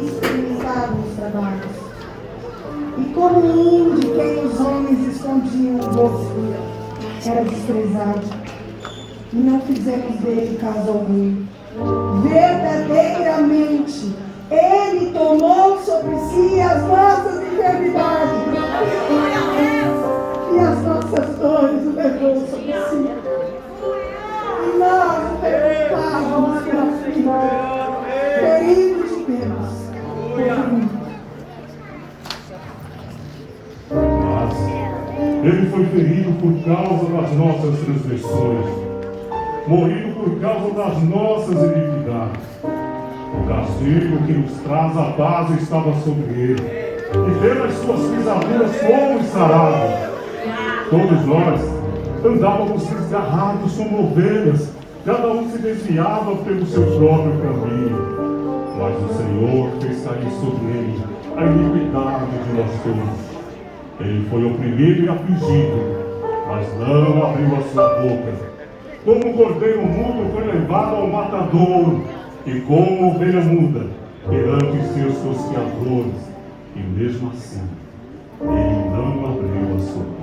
experimentado nos trabalhos. E como um de quem os homens escondiam o rosto, era desprezado. E não fizemos dele caso algum. Verdadeiramente, Ele tomou sobre si as nossas enfermidades e as nossas dores o levou sobre si. E nós o levantávamos pela filha, ferido de Deus. Mas Ele foi ferido por causa das nossas transgressões, morrido por causa das nossas iniquidades. O castigo que nos traz a paz estava sobre Ele, e pelas suas pisaduras fomos sarados. Todos nós andávamos desgarrados como ovelhas, cada um se desviava pelo seu próprio caminho. Mas o Senhor fez cair sobre Ele a iniquidade de nós todos. Ele foi oprimido e afligido, mas não abriu a sua boca. Como o cordeiro mudo foi levado ao matadouro, e como ovelha muda perante seus tosqueadores, e mesmo assim ele não abriu a sua boca.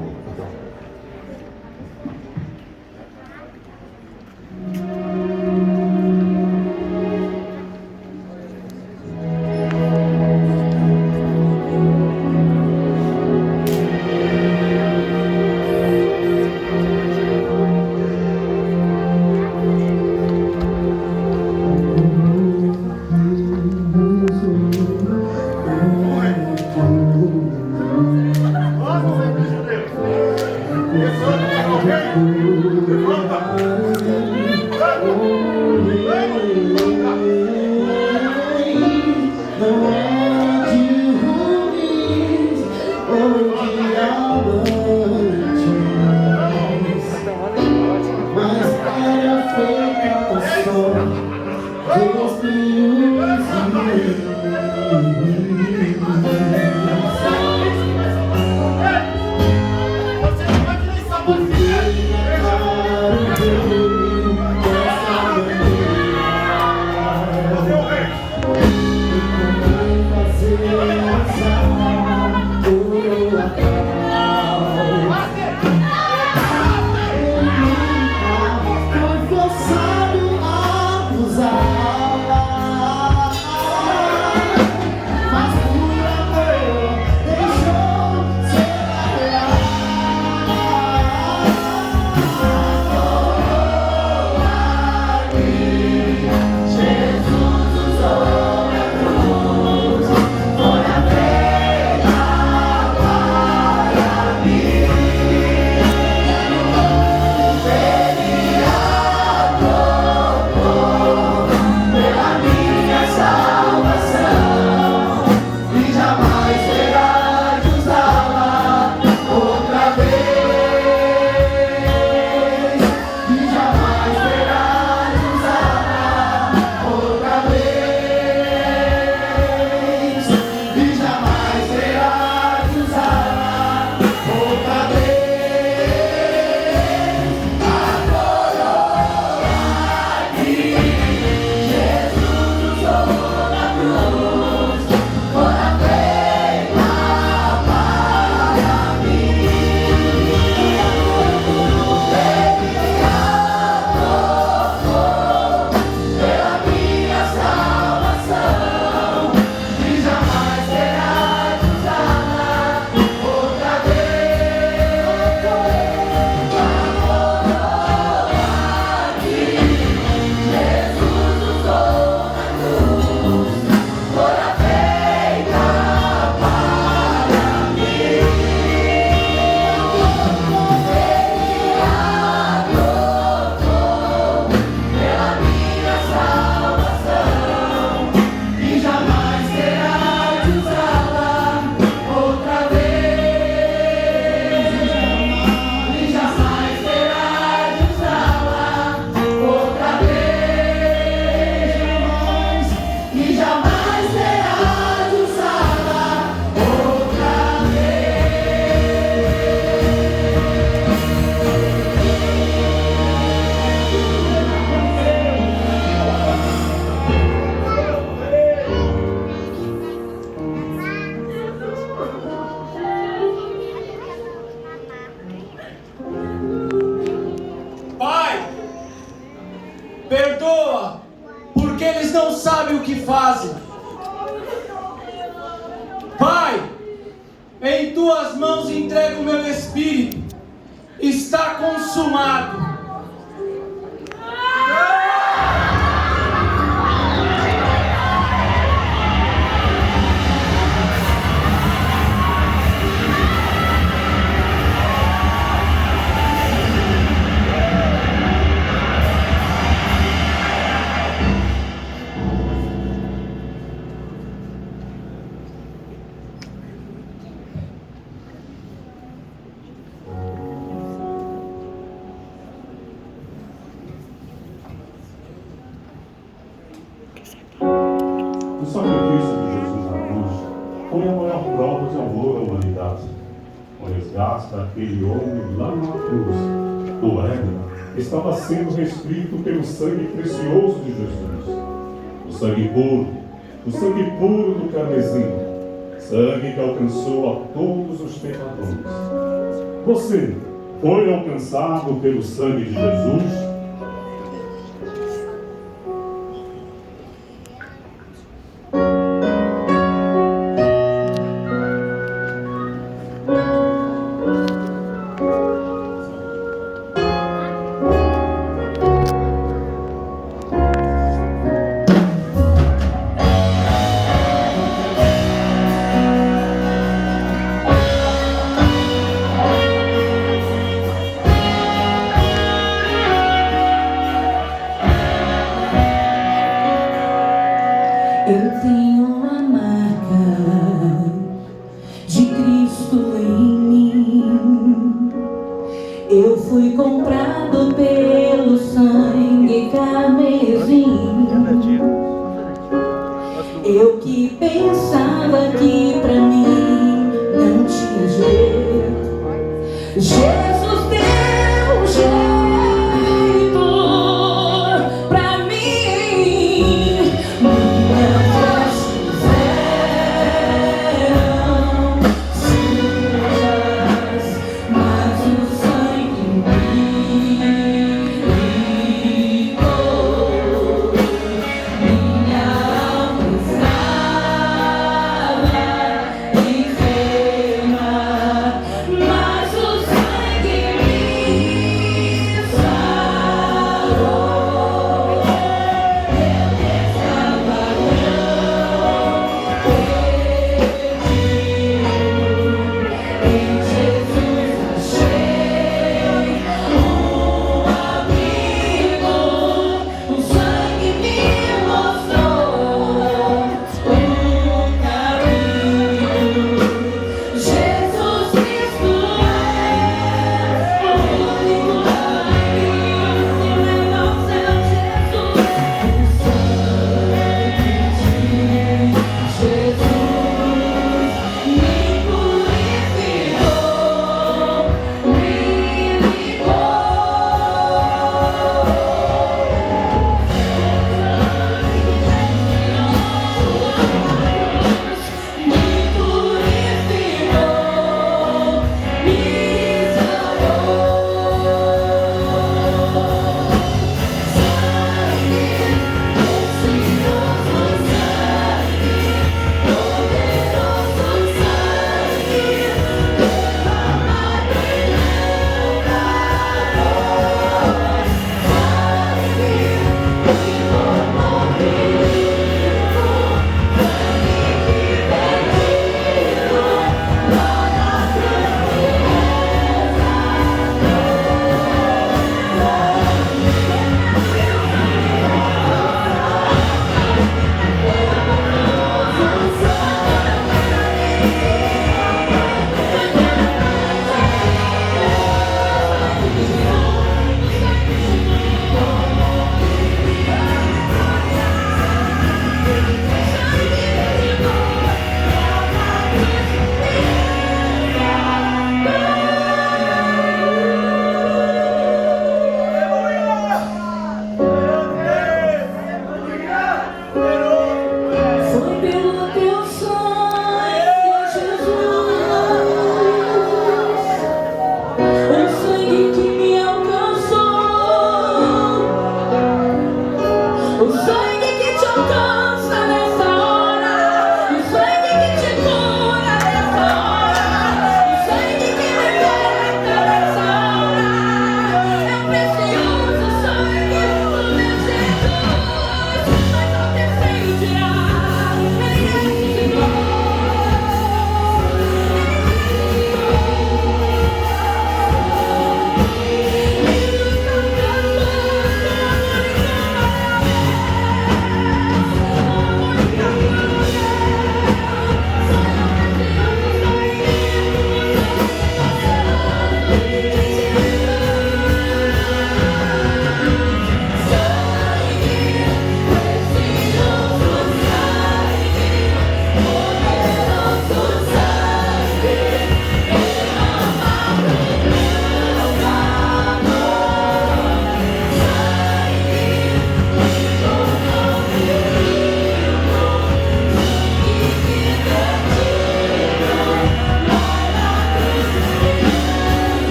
Em tuas mãos entrego o meu espírito. Está consumado. O sacrifício de Jesus na cruz foi a maior prova de amor à humanidade. O resgate daquele homem lá na cruz, do ego, estava sendo restrito pelo sangue precioso de Jesus. O sangue puro do carmesim, sangue que alcançou a todos os pecadores. Você foi alcançado pelo sangue de Jesus? Eu tenho a marca de Cristo em mim. Eu fui comprado pelo sangue carmesim. Eu que pensava que pra mim não tinha jeito, Jesus deu um jeito pra mim. Minhas vestes eram sujas, mas o sangue me limpou. Minha alma estava em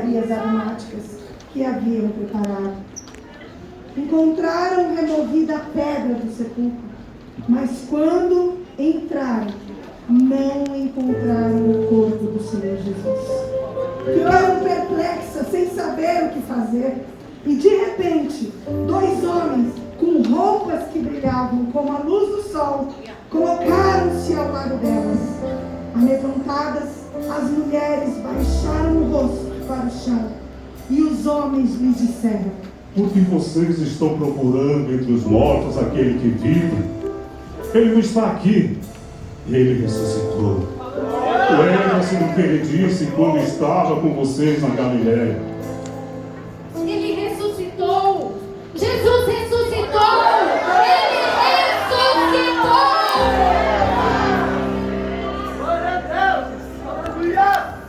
especiarias aromáticas que haviam preparado. Encontraram removida a pedra do sepulcro, mas quando entraram, não encontraram o corpo do Senhor Jesus. Ficaram perplexas, sem saber o que fazer, e de repente, 2 homens com roupas que brilhavam como a luz do sol, colocaram-se ao lado delas. Amedrontadas, as mulheres baixaram o rosto para o chão, e os homens lhes disseram: Por que vocês estão procurando entre os mortos aquele que vive? Ele não está aqui, ele ressuscitou. Lembra-se do que ele disse quando estava com vocês na Galileia. Ele ressuscitou! Jesus ressuscitou! Ele ressuscitou! Glória a Deus! Aleluia!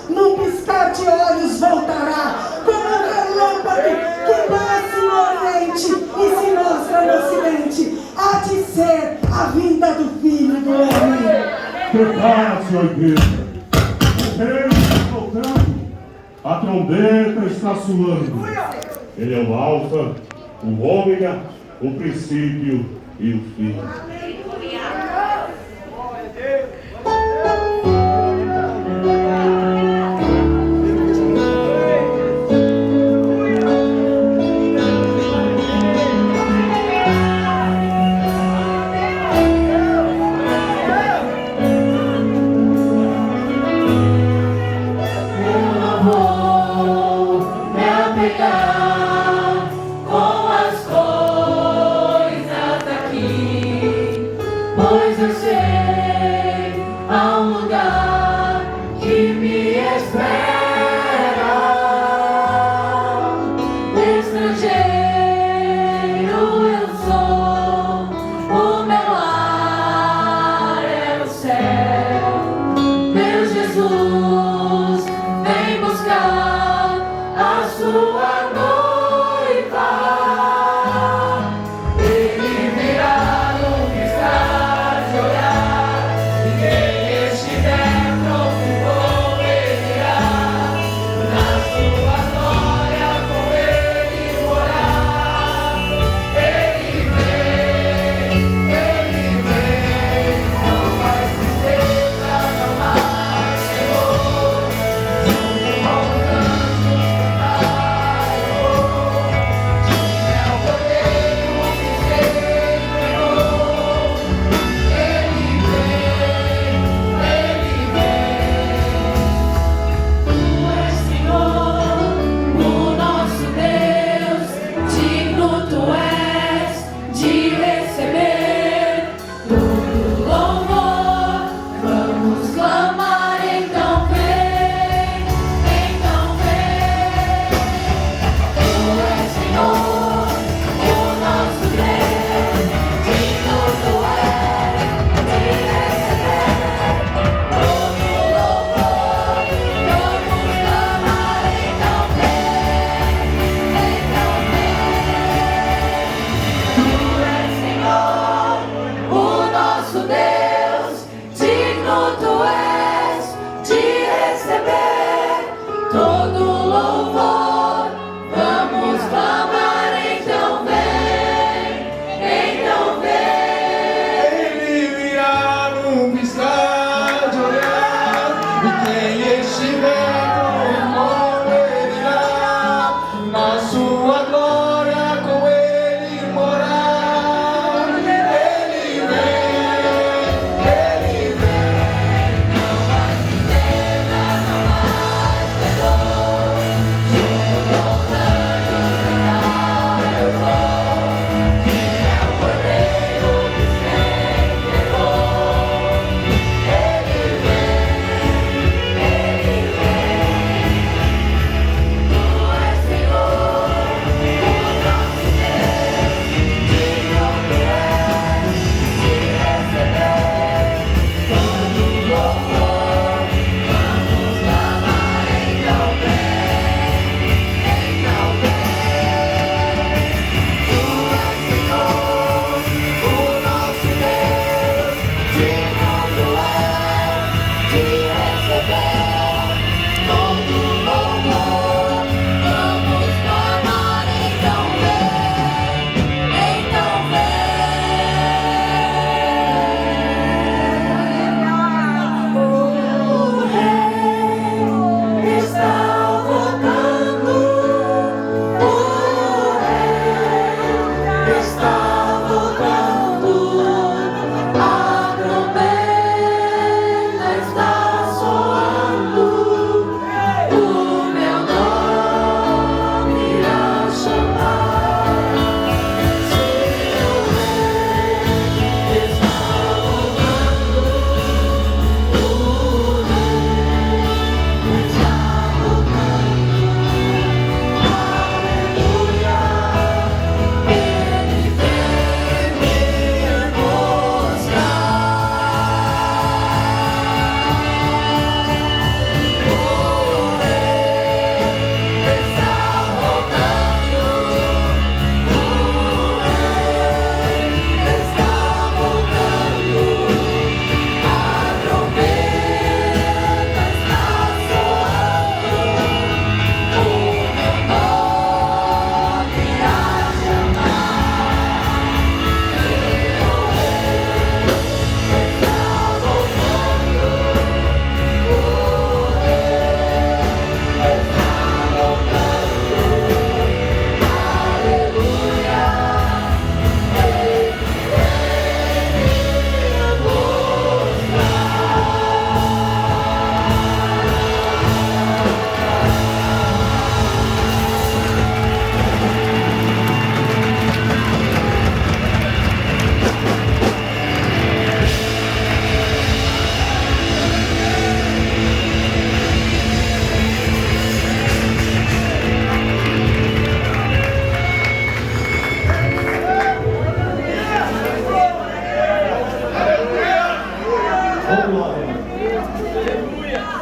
Num piscar de olhos voltará, como um relâmpago que nasce no oriente e se mostra no ocidente. Há de ser a vinda do Filho do Homem. Prepare-se, ó igreja. O rei está voltando. A trombeta está soando. Ele é o alfa, o ômega, o princípio e o fim. Pois eu sei, há um lugar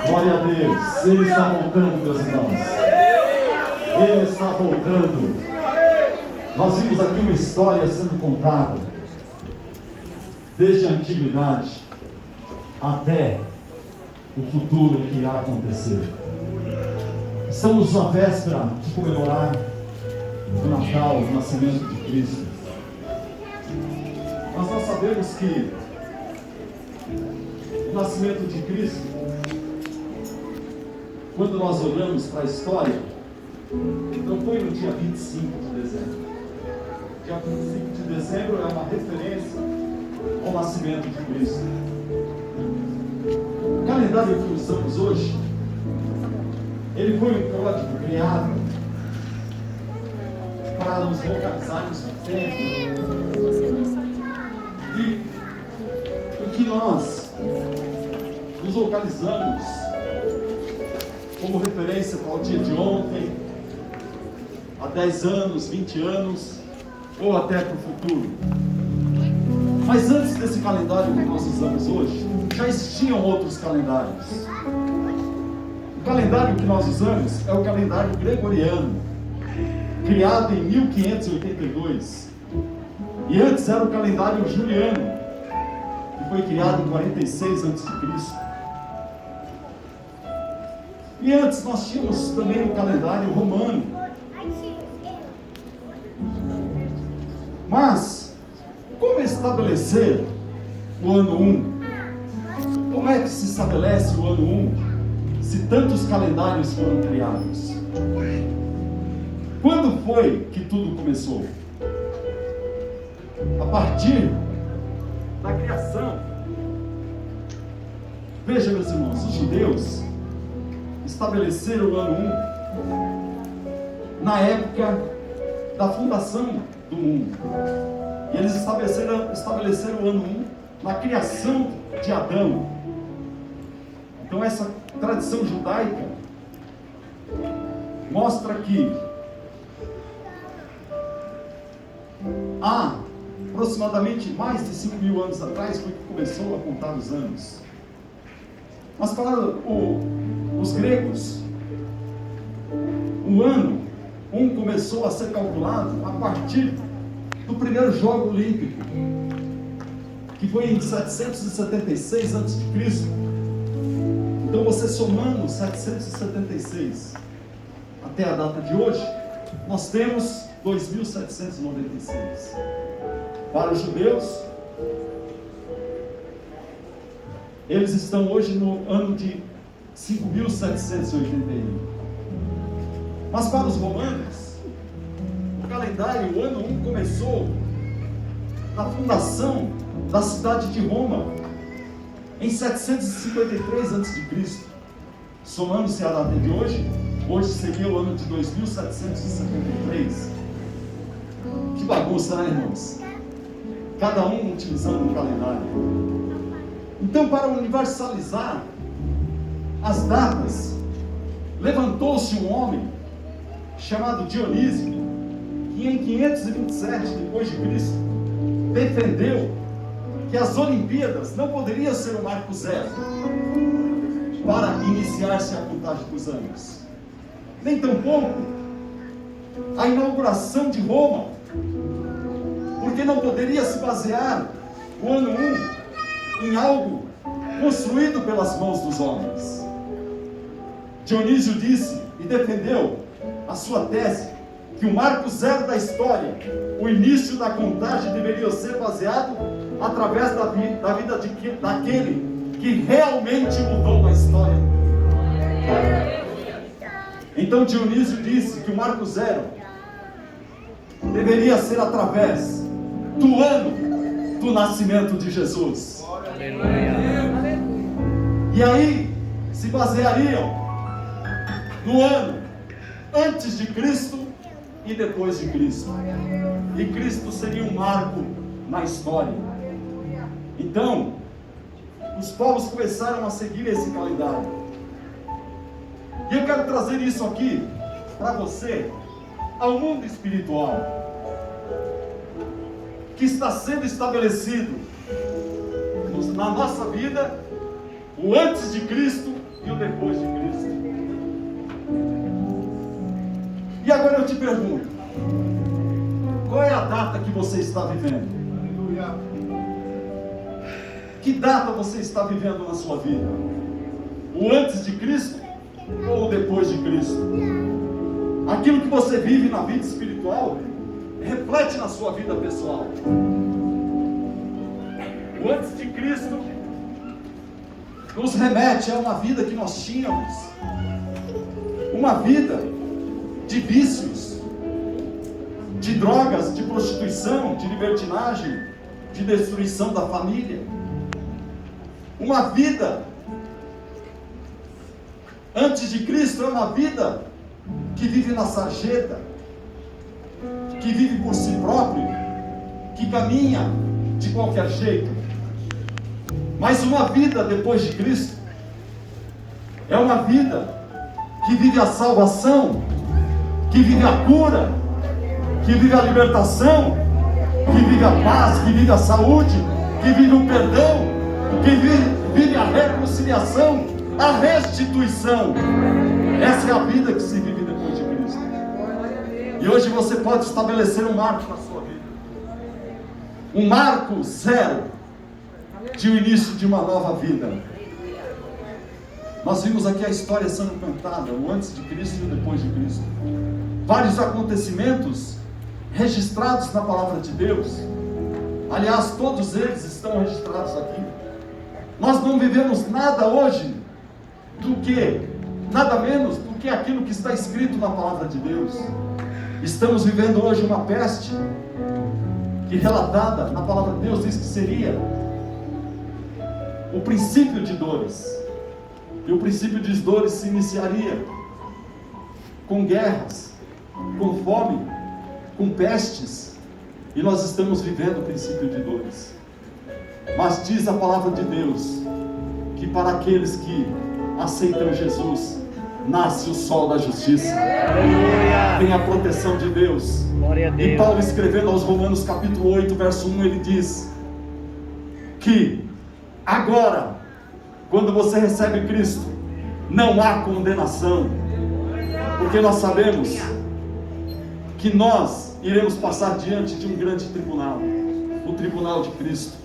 Glória a Deus. Ele está voltando, meus irmãos. Ele está voltando. Nós vimos aqui uma história sendo contada, desde a antiguidade até o futuro que irá acontecer. Estamos na véspera de comemorar o Natal, o nascimento de Cristo. Mas nós sabemos que o nascimento de Cristo, quando nós olhamos para a história, não foi no dia 25 de dezembro. Dia 25 de dezembro é uma referência ao nascimento de Cristo. O calendário que usamos hoje, ele foi um código criado para nos localizarmos no tempo e em que nós nos localizamos como referência para o dia de ontem, há 10 anos, 20 anos, ou até para o futuro. Mas antes desse calendário que nós usamos hoje, já existiam outros calendários. O calendário que nós usamos é o calendário gregoriano, criado em 1582. E antes era o calendário juliano, que foi criado em 46 a.C. E antes nós tínhamos também o calendário romano. Mas, como estabelecer o ano 1? Como é que se estabelece o ano 1, se tantos calendários foram criados? Quando foi que tudo começou? A partir da criação. Veja, meus irmãos, os judeus estabeleceram o ano 1 na época da fundação do mundo. E eles estabeleceram o ano 1 na criação de Adão. Então essa tradição judaica mostra que há aproximadamente mais de 5.000 anos atrás foi que começou a contar os anos. Mas para os gregos, o ano 1 começou a ser calculado a partir do primeiro jogo olímpico, que foi em 776 a.C. Então você somando 776 até a data de hoje, nós temos 2796. Para os judeus, eles estão hoje no ano de 5781. Mas para os romanos, o calendário, o ano 1 começou na fundação da cidade de Roma, em 753 a.C. Somando-se a data de hoje seria o ano de 2773. Que bagunça, né, irmãos? Cada um utilizando um calendário. Então, para universalizar as datas, levantou-se um homem chamado Dionísio, que em 527 depois de Cristo defendeu que as Olimpíadas não poderiam ser o marco zero para iniciar-se a contagem dos anos, nem tampouco a inauguração de Roma, porque não poderia se basear o ano 1 em algo construído pelas mãos dos homens. Dionísio disse e defendeu a sua tese que o marco zero da história, o início da contagem, deveria ser baseado através da vida daquele que realmente mudou a história. Então Dionísio disse que o marco zero deveria ser através do ano do nascimento de Jesus. E aí se baseariam no ano antes de Cristo e depois de Cristo. E Cristo seria um marco na história. Então, os povos começaram a seguir esse calendário. E eu quero trazer isso aqui para você, ao mundo espiritual, que está sendo estabelecido na nossa vida, o antes de Cristo e o depois de Cristo. E agora eu te pergunto, qual é a data que você está vivendo? Que data você está vivendo na sua vida? O antes de Cristo ou o depois de Cristo? Aquilo que você vive na vida espiritual reflete na sua vida pessoal. O antes de Cristo nos remete a uma vida que nós tínhamos, uma vida de vícios, de drogas, de prostituição, de libertinagem, de destruição da família. Uma vida antes de Cristo é uma vida que vive na sarjeta, que vive por si próprio, que caminha de qualquer jeito. Mas uma vida depois de Cristo é uma vida que vive a salvação, que vive a cura, que vive a libertação, que vive a paz, que vive a saúde, que vive o perdão, que vive a reconciliação, a restituição. Essa é a vida que se vive depois de Cristo. E hoje você pode estabelecer um marco na sua vida, um marco zero de o início de uma nova vida. Nós vimos aqui a história sendo contada, o antes de Cristo e o depois de Cristo. Vários acontecimentos registrados na palavra de Deus. Aliás, todos eles estão registrados aqui. Nós não vivemos nada hoje nada menos do que aquilo que está escrito na palavra de Deus. Estamos vivendo hoje uma peste que, relatada na palavra de Deus, diz que seria o princípio de dores. E o princípio de dores se iniciaria com guerras, com fome, com pestes. E nós estamos vivendo o princípio de dores. Mas diz a palavra de Deus que para aqueles que aceitam Jesus, nasce o sol da justiça. Tem a proteção de Deus. E Paulo, escrevendo aos Romanos capítulo 8, verso 1, ele diz que agora, quando você recebe Cristo, não há condenação, porque nós sabemos que nós iremos passar diante de um grande tribunal, o tribunal de Cristo.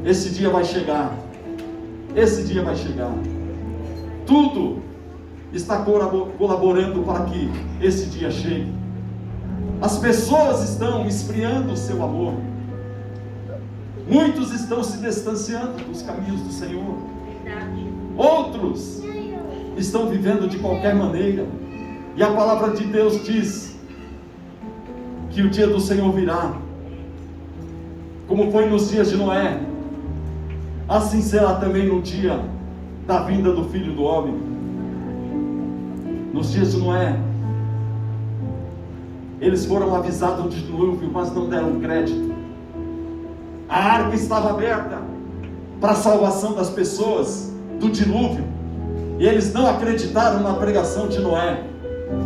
Esse dia vai chegar. Esse dia vai chegar. Tudo está colaborando para que esse dia chegue. As pessoas estão esfriando o seu amor. Muitos estão se distanciando dos caminhos do Senhor. Outros estão vivendo de qualquer maneira. E a palavra de Deus diz que o dia do Senhor virá, como foi nos dias de Noé, assim será também no dia da vinda do Filho do Homem. Nos dias de Noé, eles foram avisados de dilúvio, mas não deram crédito. A arca estava aberta para a salvação das pessoas do dilúvio, e eles não acreditaram na pregação de Noé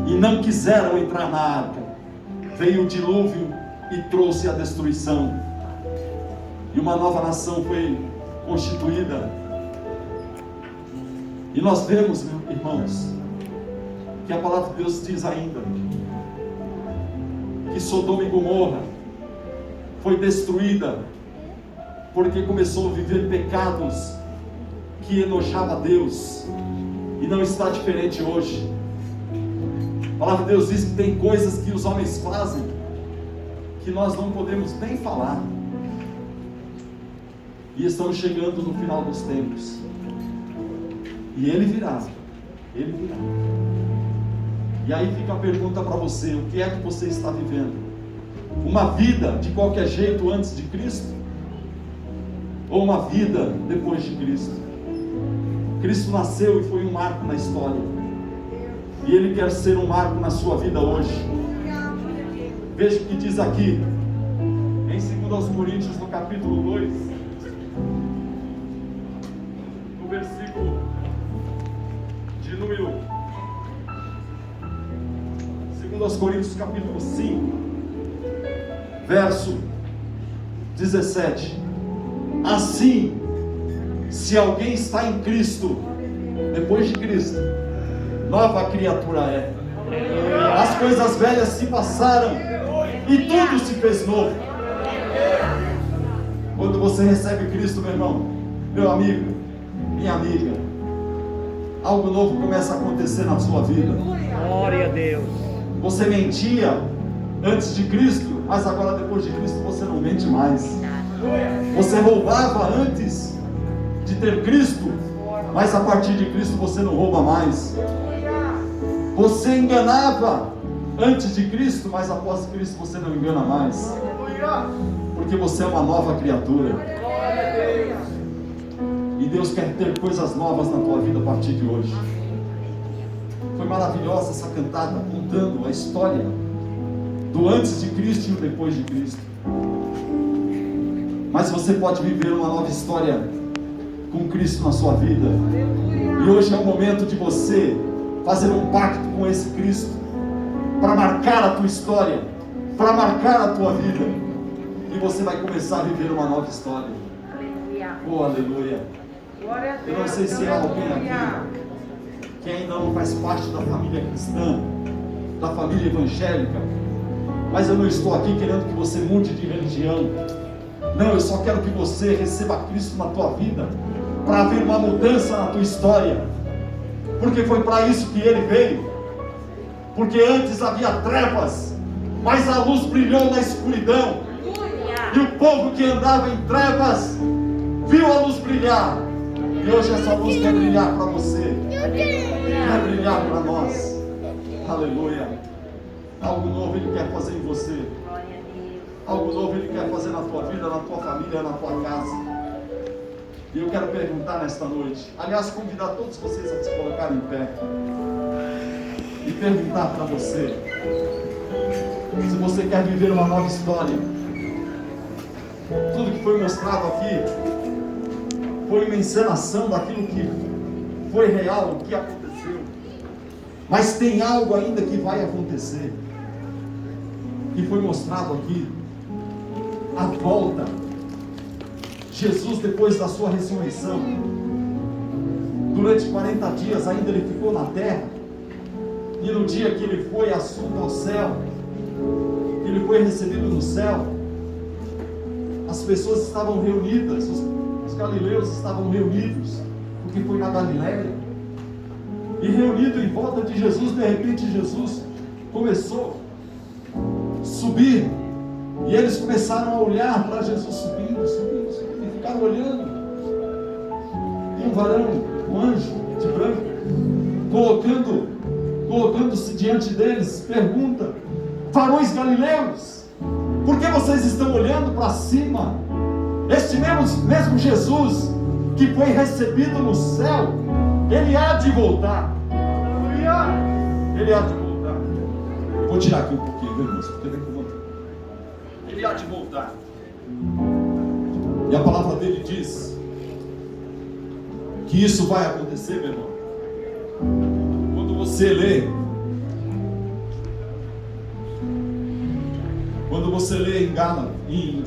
e não quiseram entrar na arca. Veio o dilúvio e trouxe a destruição, e uma nova nação foi constituída. E nós vemos, meus irmãos, que a palavra de Deus diz ainda que Sodoma e Gomorra foi destruída porque começou a viver pecados que enojavam a Deus. E não está diferente hoje. A palavra de Deus diz que tem coisas que os homens fazem que nós não podemos nem falar. E estamos chegando no final dos tempos. E Ele virá. Ele virá. E aí fica a pergunta para você: o que é que você está vivendo? Uma vida de qualquer jeito antes de Cristo? Ou uma vida depois de Cristo? Cristo nasceu e foi um marco na história. E Ele quer ser um marco na sua vida hoje. Veja o que diz aqui, em 2 Coríntios, no capítulo 2, no versículo de número 2 Coríntios capítulo 5, verso 17. Assim, se alguém está em Cristo, depois de Cristo, nova criatura é. As coisas velhas se passaram e tudo se fez novo. Quando você recebe Cristo, meu irmão, meu amigo, minha amiga, algo novo começa a acontecer na sua vida. Glória a Deus. Você mentia antes de Cristo, mas agora depois de Cristo você não mente mais. Você roubava antes de ter Cristo, mas a partir de Cristo você não rouba mais. Você enganava antes de Cristo, mas após Cristo você não engana mais. Porque você é uma nova criatura. E Deus quer ter coisas novas na tua vida a partir de hoje. Foi maravilhosa essa cantada, contando a história do antes de Cristo e o depois de Cristo. Mas você pode viver uma nova história com Cristo na sua vida. E hoje é o momento de você fazer um pacto com esse Cristo, para marcar a tua história, para marcar a tua vida. E você vai começar a viver uma nova história. Oh, aleluia. Eu não sei se há alguém aqui que ainda não faz parte da família cristã, da família evangélica, mas eu não estou aqui querendo que você mude de religião. Não, eu só quero que você receba Cristo na tua vida, para haver uma mudança na tua história, porque foi para isso que Ele veio. Porque antes havia trevas, mas a luz brilhou na escuridão, e o povo que andava em trevas viu a luz brilhar. E hoje essa luz quer brilhar para você, quer brilhar para nós. Aleluia. Algo novo Ele quer fazer em você, algo novo Ele quer fazer na tua vida, na tua família, na tua casa. E eu quero perguntar nesta noite, aliás, convidar todos vocês a se colocarem em pé e perguntar para você se você quer viver uma nova história. Tudo que foi mostrado aqui foi uma encenação daquilo que foi real, o que aconteceu. Mas tem algo ainda que vai acontecer, que foi mostrado aqui: a volta. Jesus, depois da sua ressurreição, durante 40 dias ainda Ele ficou na terra. E no dia que Ele foi assunto ao céu, que Ele foi recebido no céu, as pessoas estavam reunidas, os galileus estavam reunidos, porque foi na Galileia. E reunido em volta de Jesus, de repente Jesus começou a subir, e eles começaram a olhar para Jesus subindo, subindo, subindo, e ficaram olhando. E um varão, um anjo de branco, colocando-se diante deles, pergunta: varões galileus, por que vocês estão olhando para cima? Este mesmo Jesus que foi recebido no céu, Ele há de voltar. Ele há de voltar. Eu vou tirar aqui um pouquinho, meu irmão, porque Ele há de voltar. E a palavra dele diz que isso vai acontecer, meu irmão. Quando você lê em Gálatas, em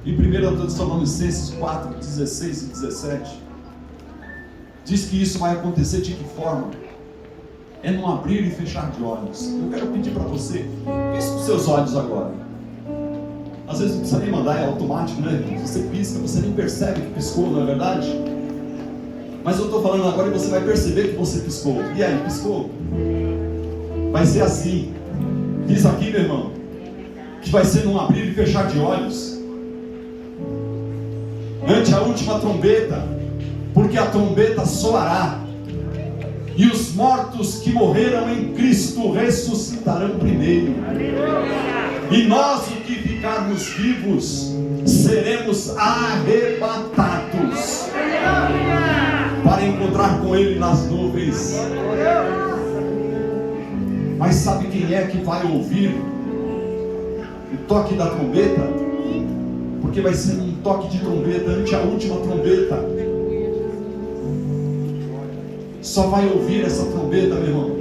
1 Tessalonicenses 4, 16 e 17, diz que isso vai acontecer de que forma? É num abrir e fechar de olhos. Eu quero pedir para você, pisca os seus olhos agora. Às vezes não precisa nem mandar, é automático, né? Você pisca, você nem percebe que piscou, não é verdade? Mas eu estou falando agora e você vai perceber que você piscou. E aí, piscou? Vai ser assim. Diz aqui, meu irmão, que vai ser num abrir e fechar de olhos, ante a última trombeta, porque a trombeta soará, e os mortos que morreram em Cristo ressuscitarão primeiro. E nós, o que ficarmos vivos, seremos arrebatados para encontrar com Ele nas nuvens. Mas sabe quem é que vai ouvir o toque da trombeta? Porque vai ser um toque de trombeta ante a última trombeta. Só vai ouvir essa trombeta, meu irmão,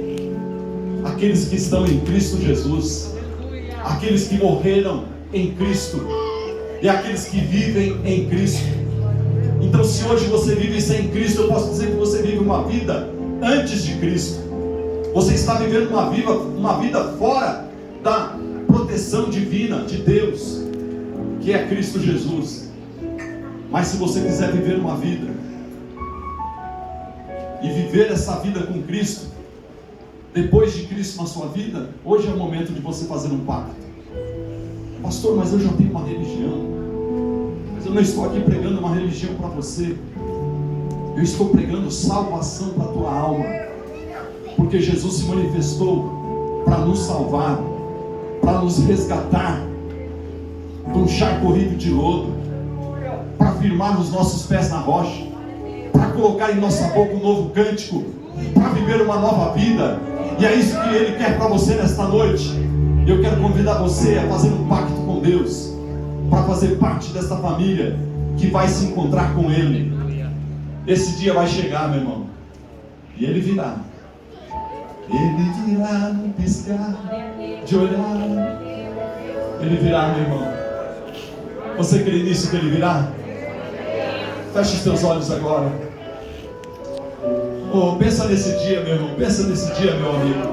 aqueles que estão em Cristo Jesus, aqueles que morreram em Cristo e aqueles que vivem em Cristo. Então, se hoje você vive sem Cristo, eu posso dizer que você vive uma vida antes de Cristo. Você está vivendo uma vida fora da proteção divina de Deus, que é Cristo Jesus. Mas se você quiser viver uma vida e viver essa vida com Cristo, depois de Cristo na sua vida, hoje é o momento de você fazer um pacto. Pastor, mas eu já tenho uma religião. Mas eu não estou aqui pregando uma religião para você. Eu estou pregando salvação para a tua alma. Porque Jesus se manifestou para nos salvar, para nos resgatar de um charco horrível de lodo, para firmar os nossos pés na rocha, para colocar em nossa boca um novo cântico, para viver uma nova vida. E é isso que Ele quer para você nesta noite. Eu quero convidar você a fazer um pacto com Deus, para fazer parte dessa família que vai se encontrar com Ele. Esse dia vai chegar, meu irmão, e Ele virá. Ele virá no piscar de olhar. Ele virá, meu irmão. Você crê nisso que Ele virá? Feche os teus olhos agora. Oh, pensa nesse dia, meu irmão. Pensa nesse dia, meu amigo.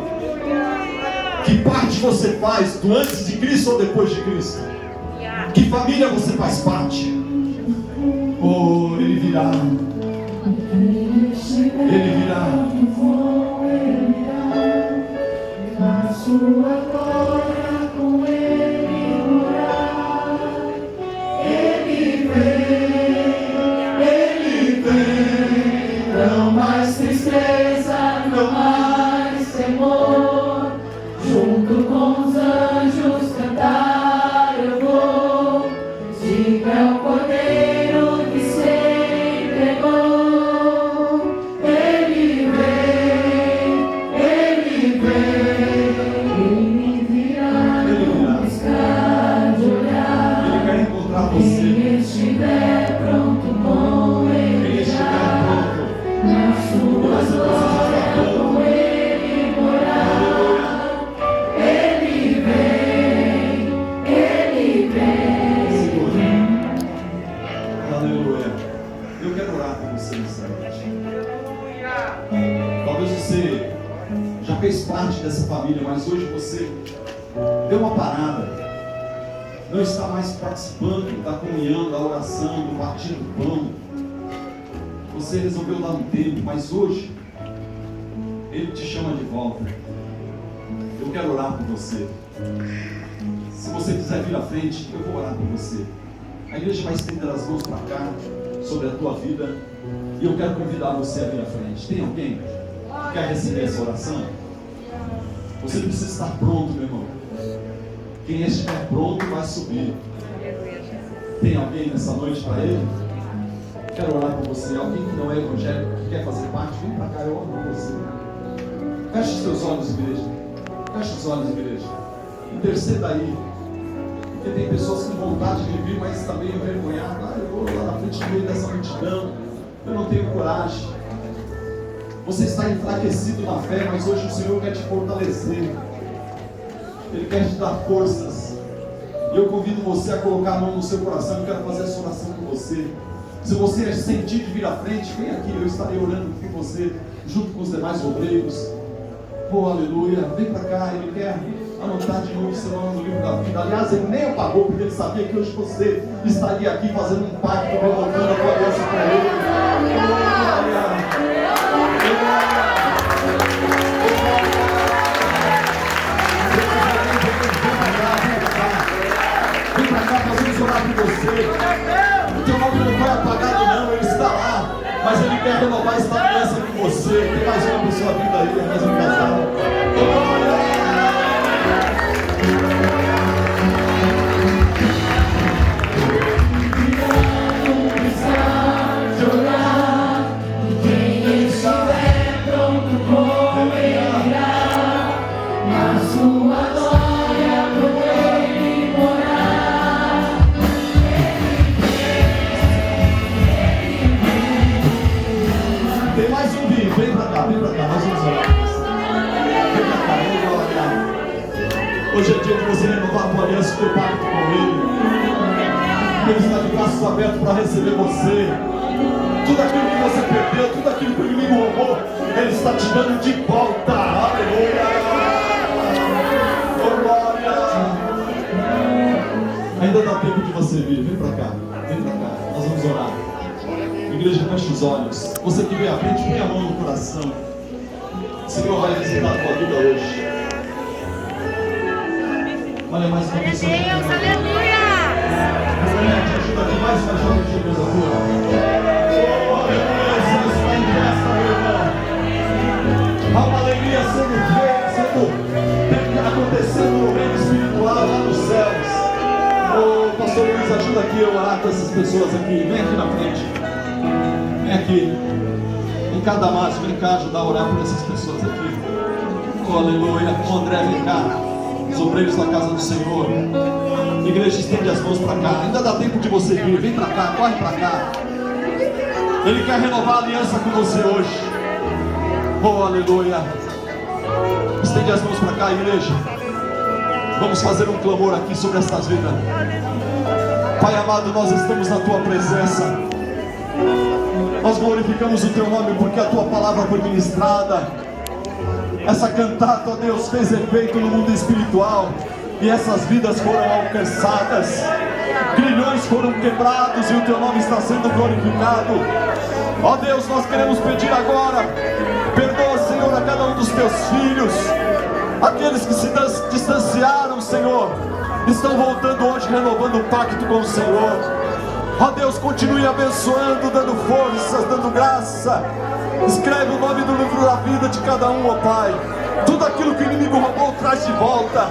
Que parte você faz do antes de Cristo ou depois de Cristo? Que família você faz parte? Oh, Ele virá. Ele virá. Na sua glória com Ele morar. Ele vem, não mais tristeza, não mais temor. Junto com os anjos cantar eu vou. Diga ao Cordeiro que se entregou. Ele vem, Ele virá no piscar de olhar. Ele quer encontrar você. Quem estiver pronto com Ele irá. Na sua glória com Ele morar. Ele vem. Aleluia. Eu quero orar com você nessa noite. Talvez você já fez parte dessa família, mas hoje você deu uma parada. Não está mais participando da comunhão, da oração, do partir do pão. Você resolveu dar um tempo, mas hoje Ele te chama de volta. Eu quero orar por você. Se você quiser vir à frente, eu vou orar por você. A igreja vai estender as mãos para cá, sobre a tua vida, e eu quero convidar você a vir à frente. Tem alguém que quer receber essa oração? Você precisa estar pronto, meu irmão. Quem estiver pronto vai subir. Tem alguém nessa noite para Ele? Quero orar por você. Alguém que não é evangélico, que quer fazer parte, vem para cá, eu oro por você. Feche os seus olhos, igreja. Feche os olhos, igreja. Interceda aí. Porque tem pessoas com vontade de vir, mas também envergonhadas. Eu vou lá na frente do meio dessa multidão. Eu não tenho coragem. Você está enfraquecido na fé, mas hoje o Senhor quer te fortalecer. Ele quer te dar forças. E eu convido você a colocar a mão no seu coração. Eu quero fazer essa oração com você. Se você sentir de vir à frente, vem aqui. Eu estarei orando por você, junto com os demais obreiros. Oh, aleluia. Vem para cá. Ele quer anotar de novo seu nome no livro da vida. Aliás, ele nem apagou, porque ele sabia que hoje você estaria aqui fazendo um pacto, renovando a tua aliança com ele. Vem pra cá, nós vamos orar por você. O teu nome não foi apagado não, ele está lá. Mas ele quer renovar esta aliança com você. Tem mais uma pessoa vindo aí, mais um casal. Hoje é dia de você renovar a tua aliança, o teu pacto com Ele. Ele está de braços abertos para receber você. Tudo aquilo que você perdeu, tudo aquilo que o inimigo roubou, Ele está te dando de volta. Oh, glória! Ainda dá tempo de você vir. Vem pra cá. Vem pra cá. Nós vamos orar. Igreja, fecha os olhos. Você que veio à frente, põe a mão no coração. O Senhor vai visitar a tua vida hoje. Olha mais uma pessoa. Deus, aleluia! Te ajuda aqui mais uma jovem de Deus agora. Oh, aleluia, Deus está em festa, meu irmão. Há uma alegria sendo acontecendo no reino espiritual lá nos céus. Oh, pastor Luiz, ajuda aqui eu a orar com essas pessoas aqui. Vem aqui na frente. Vem aqui. Em cada Damasco, vem cá ajudar a orar por essas pessoas aqui. Oh, aleluia. O André, vem cá. Os obreiros da casa do Senhor. Igreja, estende as mãos para cá. Ainda dá tempo de você vir. Vem para cá, corre para cá. Ele quer renovar a aliança com você hoje. Oh, aleluia. Estende as mãos para cá, igreja. Vamos fazer um clamor aqui sobre estas vidas. Pai amado, nós estamos na tua presença. Nós glorificamos o teu nome porque a tua palavra foi ministrada. Essa cantata, ó Deus, fez efeito no mundo espiritual. E essas vidas foram alcançadas. Grilhões foram quebrados e o teu nome está sendo glorificado. Ó Deus, nós queremos pedir agora. Perdoa, Senhor, a cada um dos teus filhos. Aqueles que se distanciaram, Senhor, estão voltando hoje, renovando o pacto com o Senhor. Ó Deus, continue abençoando, dando forças, dando graça. Escreve o nome do livro da vida de cada um, ó Pai. Tudo aquilo que o inimigo roubou, traz de volta.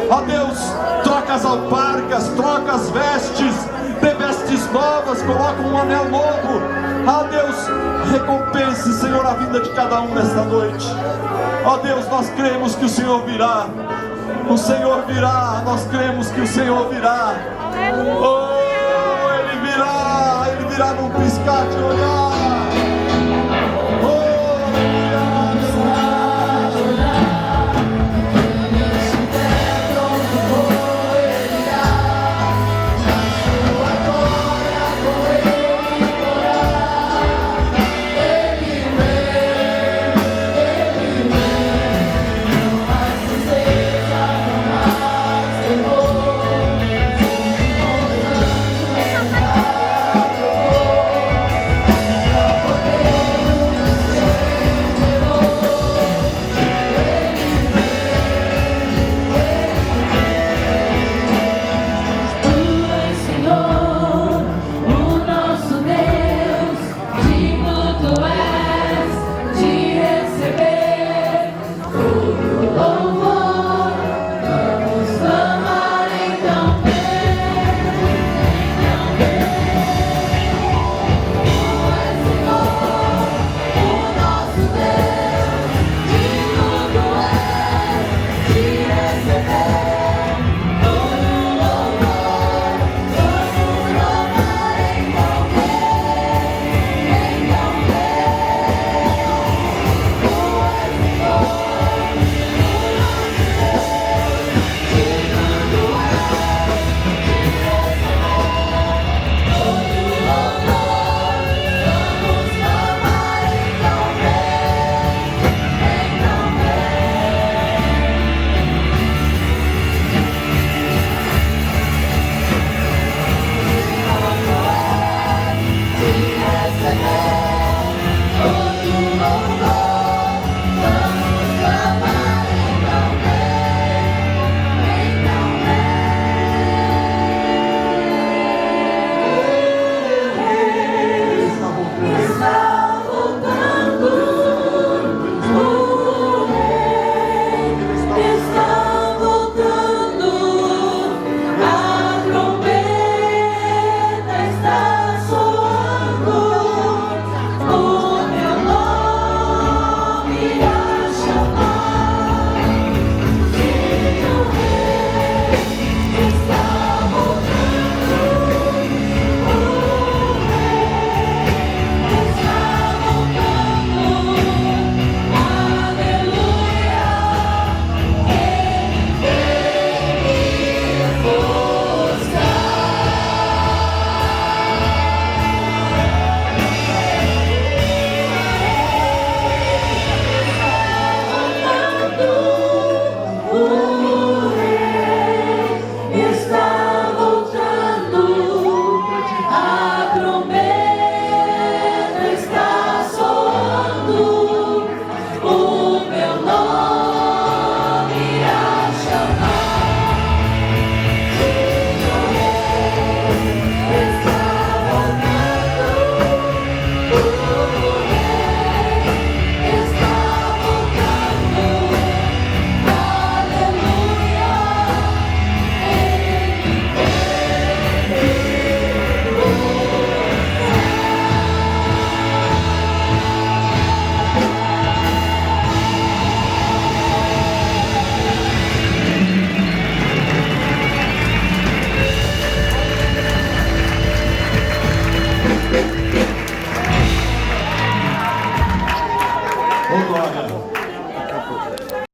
Ó Deus, troca as alparcas, troca as vestes, dê vestes novas, coloca um anel novo. Ó Deus, recompense, Senhor, a vida de cada um nesta noite. Ó Deus, nós cremos que o Senhor virá. O Senhor virá, nós cremos que o Senhor virá. Oh, Ele virá num piscar de olhar.